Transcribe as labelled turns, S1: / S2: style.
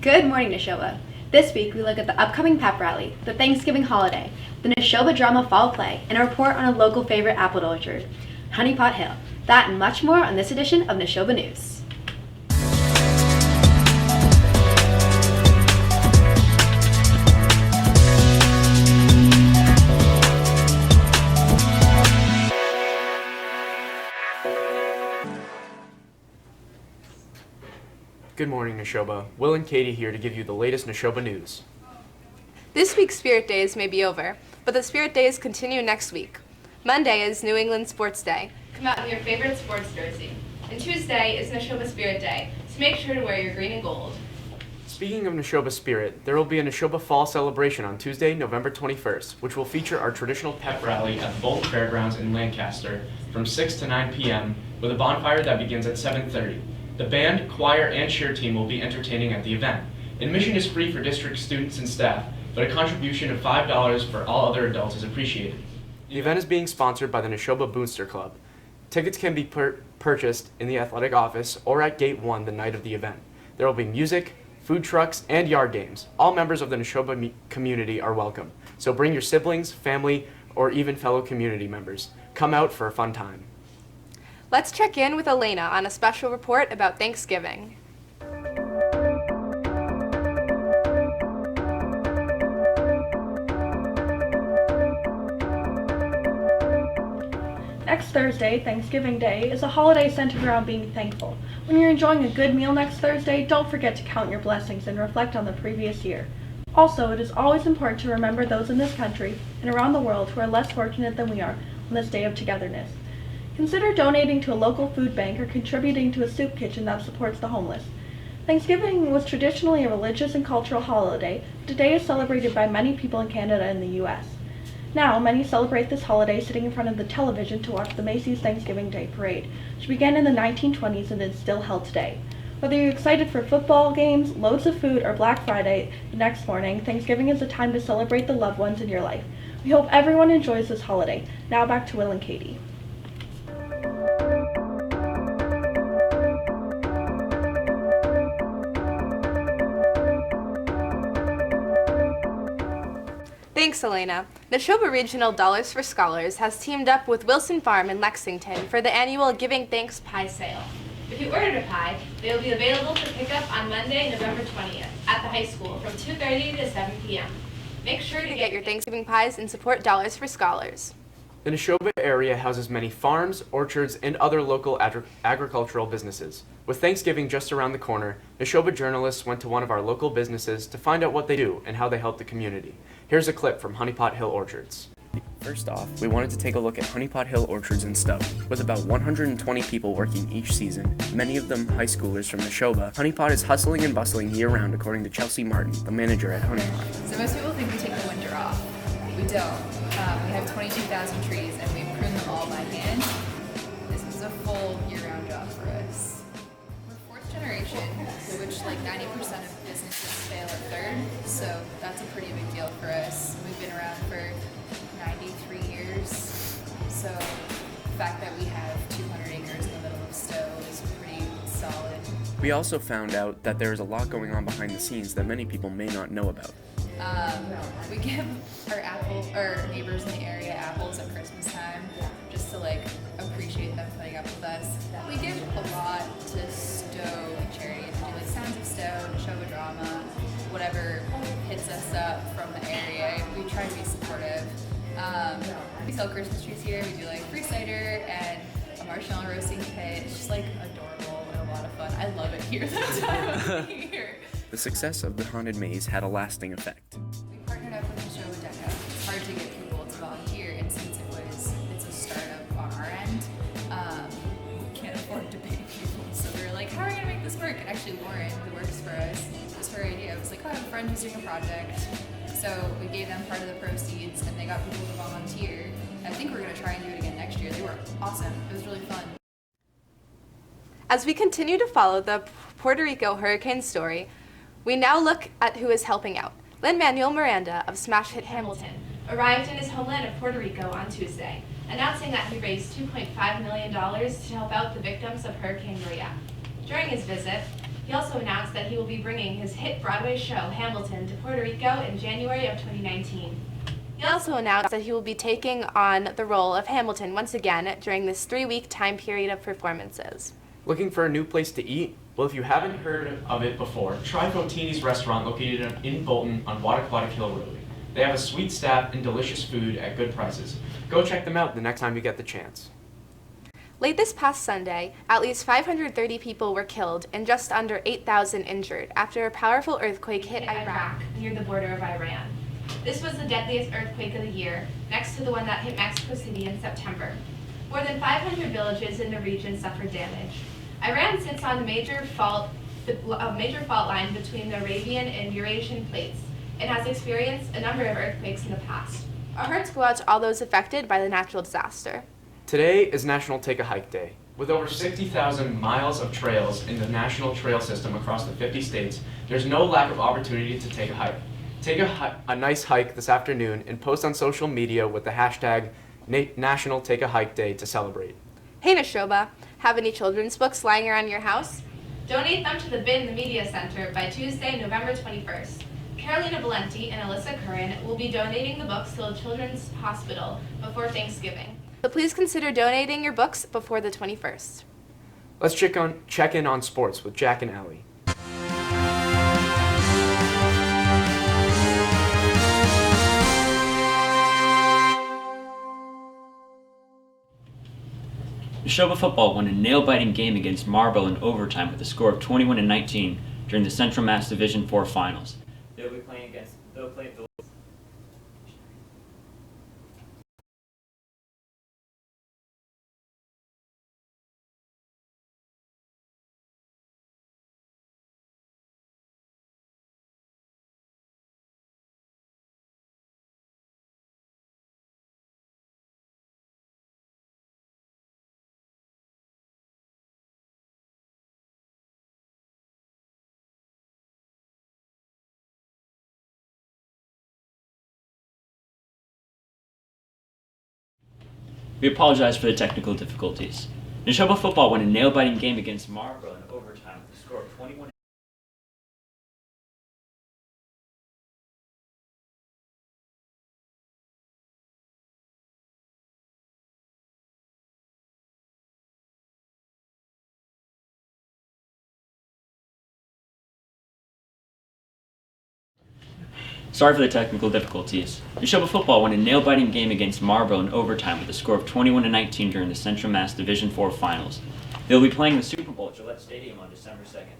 S1: Good morning, Neshoba. This week we look at the upcoming pep rally, the Thanksgiving holiday, the Neshoba Drama Fall Play, and a report on a local favorite apple orchard, Honey Pot Hill. That and much more on this edition of Neshoba News.
S2: Good morning, Neshoba. Will and Katie here to give you the latest Neshoba news.
S3: This week's Spirit Days may be over, but the Spirit Days continue next week. Monday is New England Sports Day. Come out in your favorite sports jersey. And Tuesday is Neshoba Spirit Day, so make sure to wear your green and gold.
S2: Speaking of Neshoba spirit, there will be a Neshoba Fall celebration on Tuesday, November 21st, which will feature our traditional pep rally at the Bolton Fairgrounds in Lancaster from 6 to 9 p.m. with a bonfire that begins at 7:30. The band, choir, and cheer team will be entertaining at the event. Admission is free for district students and staff, but a contribution of $5 for all other adults is appreciated. The event is being sponsored by the Neshoba Booster Club. Tickets can be purchased in the athletic office or at Gate 1 the night of the event. There will be music, food trucks, and yard games. All members of the Neshoba community are welcome, so bring your siblings, family, or even fellow community members. Come out for a fun time.
S3: Let's check in with Elena on a special report about Thanksgiving.
S4: Next Thursday, Thanksgiving Day, is a holiday centered around being thankful. When you're enjoying a good meal next Thursday, don't forget to count your blessings and reflect on the previous year. Also, it is always important to remember those in this country and around the world who are less fortunate than we are on this day of togetherness. Consider donating to a local food bank or contributing to a soup kitchen that supports the homeless. Thanksgiving was traditionally a religious and cultural holiday, but today is celebrated by many people in Canada and the U.S. Now, many celebrate this holiday sitting in front of the television to watch the Macy's Thanksgiving Day Parade, which began in the 1920s and is still held today. Whether you're excited for football games, loads of food, or Black Friday the next morning, Thanksgiving is a time to celebrate the loved ones in your life. We hope everyone enjoys this holiday. Now back to Will and Katie.
S3: Thanks, Elena. Neshoba Regional Dollars for Scholars has teamed up with Wilson Farm in Lexington for the annual Giving Thanks Pie Sale. If you ordered a pie, they will be available for pickup on Monday, November 20th at the high school from 2:30 to 7 p.m. Make sure to get your Thanksgiving pies and support Dollars for Scholars.
S2: The Neshoba area houses many farms, orchards, and other local agricultural businesses. With Thanksgiving just around the corner, Neshoba journalists went to one of our local businesses to find out what they do and how they help the community. Here's a clip from Honey Pot Hill Orchards. First off, we wanted to take a look at Honey Pot Hill Orchards in Stowe. With about 120 people working each season, many of them high schoolers from Neshoba, Honey Pot is hustling and bustling year-round, according to Chelsea Martin, the manager at Honey Pot.
S5: So most people think we take the winter off. We don't. We have 22,000 trees and we prune them all by hand. This is a full year-round job for us. We're fourth generation, which like 90% of businesses fail at third, so that's a pretty big deal for us. We've been around for 93 years, so the fact that we have 200 acres in the middle of Stowe is pretty solid.
S2: We also found out that there is a lot going on behind the scenes that many people may not know about.
S5: We give our neighbors in the area apples at Christmas time, just to like appreciate them putting up with us. We give a lot to Stowe charities. We do like Sounds of Stowe, Neshoba Drama, whatever hits us up from the area. We try to be supportive. We sell Christmas trees here. We do like free cider and a marshmallow roasting pit. It's just like adorable and a lot of fun. I love it here that time of year.
S2: The success of the Haunted Maze had a lasting effect.
S5: We partnered up with Neshoba Deco. It's hard to get people to volunteer, and since it's a startup on our end, we can't afford to pay people. So we were like, how are we gonna make this work? And actually Lauren, who works for us, it was her idea. It was like, oh, I have a friend who's doing a project. So we gave them part of the proceeds and they got people to volunteer. I think we're gonna try and do it again next year. They were awesome. It was really fun.
S3: As we continue to follow the Puerto Rico hurricane story, we now look at who is helping out. Lin-Manuel Miranda of smash hit Hamilton arrived in his homeland of Puerto Rico on Tuesday, announcing that he raised $2.5 million to help out the victims of Hurricane Maria. During his visit, He also announced that he will be bringing his hit Broadway show, Hamilton, to Puerto Rico in January of 2019. He also announced that he will be taking on the role of Hamilton once again during this 3-week time period of performances.
S2: Looking for a new place to eat? Well, if you haven't heard of it before, try Fotini's restaurant located in Bolton on Wattaquatic Hill Road. They have a sweet staff and delicious food at good prices. Go check them out the next time you get the chance.
S3: Late this past Sunday, at least 530 people were killed and just under 8,000 injured after a powerful earthquake hit Iraq near the border of Iran. This was the deadliest earthquake of the year, next to the one that hit Mexico City in September. More than 500 villages in the region suffered damage. Iran sits on a major fault line between the Arabian and Eurasian plates and has experienced a number of earthquakes in the past. Our hearts go out to all those affected by the natural disaster.
S2: Today is National Take a Hike Day. With over 60,000 miles of trails in the national trail system across the 50 states, there's no lack of opportunity to take a hike. Take a nice hike this afternoon and post on social media with the hashtag National Take a Hike Day to celebrate.
S3: Hey Nashoba, have any children's books lying around your house? Donate them to the Bin in the Media Center by Tuesday, November 21st. Carolina Valenti and Alyssa Curran will be donating the books to the Children's Hospital before Thanksgiving. So please consider donating your books before the 21st.
S2: Let's check in on sports with Jack and Allie.
S6: Neshoba football won a nail-biting game against Marlborough in overtime with a score of 21-19 during the Central Mass Division 4 finals. They'll play We apologize for the technical difficulties. Neshoba football won a nail-biting game against Marlborough in overtime with a score of 21. Sorry for the technical difficulties. Neshoba football won a nail-biting game against Marlborough in overtime with a score of 21-19 during the Central Mass Division 4 finals. They will be playing the Super Bowl at Gillette Stadium on December 2nd.